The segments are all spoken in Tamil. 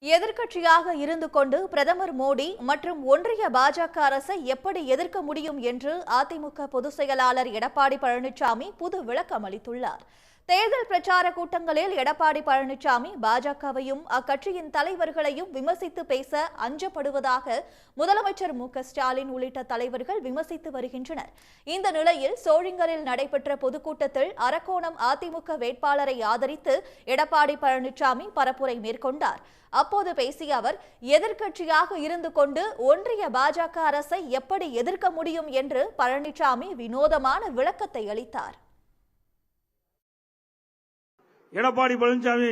எதிர்க்கட்சியாக இருந்து கொண்டு பிரதமர் மோடி மற்றும் ஒன்றிய பாஜக அரசை எப்படி எதிர்க்க முடியும் என்று அதிமுக பொதுச் செயலாளர் எடப்பாடி பழனிசாமி புது விளக்கம் அளித்துள்ளார். தேர்தல் பிரச்சார கூட்டங்களில் எடப்பாடி பழனிசாமி பாஜகவையும் அக்கட்சியின் தலைவர்களையும் விமர்சித்து பேச அஞ்சப்படுவதாக முதலமைச்சர் மு.க.ஸ்டாலின் உள்ளிட்ட தலைவர்கள் விமர்சித்து வருகின்றனர். இந்த நிலையில் சோழிங்கரில் நடைபெற்ற பொதுக்கூட்டத்தில் அரக்கோணம் அதிமுக வேட்பாளரை ஆதரித்து எடப்பாடி பழனிசாமி பரப்புரை மேற்கொண்டார். அப்போது பேசிய அவர், எதிர்க்கட்சியாக இருந்து கொண்டு ஒன்றிய பாஜக அரசை எப்படி எதிர்க்க முடியும் என்று பழனிசாமி வினோதமான விளக்கத்தை அளித்தார். எடப்பாடி பழனிசாமி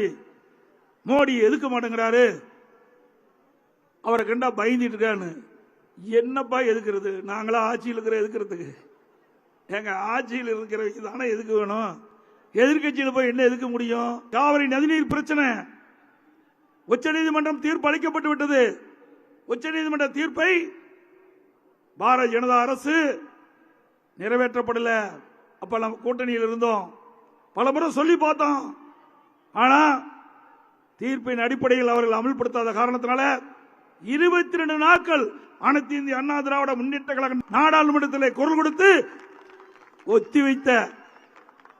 மோடி எதுக்க மாட்டேங்கிறாரு, அவரை கண்டா பயந்துட்டு இருக்கான்னு. என்னப்பா எதுக்கிறது? நாங்களா ஆட்சியில் இருக்கிற எதுக்கிறதுக்கு? எங்க ஆட்சியில் இருக்கிற தானே எதுக்கு வேணும்? எதிர்கட்சியில் போய் என்ன எதுக்க முடியும்? காவிரி நதிநீர் பிரச்சனை, உச்சநீதிமன்றம் தீர்ப்பு அளிக்கப்பட்டு விட்டது. உச்சநீதிமன்ற தீர்ப்பை பாரதிய ஜனதா அரசு நிறைவேற்றப்படல. அப்ப நம்ம கூட்டணியில் இருந்தோம், பல முறை சொல்லி பார்த்தோம். ஆனா தீர்ப்பின் அடிப்படையில் அவர்கள் அமல்படுத்தாத காரணத்தினால 22 நாட்கள் அனைத்து இந்திய அண்ணா திராவிட முன்னேற்ற கழகம் நாடாளுமன்றத்தில் குரல் கொடுத்து ஒத்திவைத்த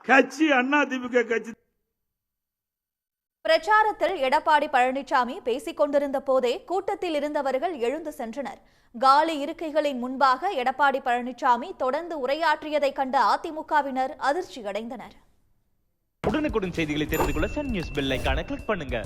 கட்சி அதிமுக கட்சி. பிரச்சாரத்தில் எடப்பாடி பழனிசாமி பேசிக் கொண்டிருந்த போதே கூட்டத்தில் இருந்தவர்கள் எழுந்து சென்றனர். காலி இருக்கைகளின் முன்பாக எடப்பாடி பழனிசாமி தொடர்ந்து உரையாற்றியதை கண்ட அதிமுகவினர் அதிர்ச்சி அடைந்தனர். உடனுக்குடன் செய்திகளை தெரிந்து கொள்ள சன் நியூஸ் பெல் ஐகானை கிளிக் பண்ணுங்க.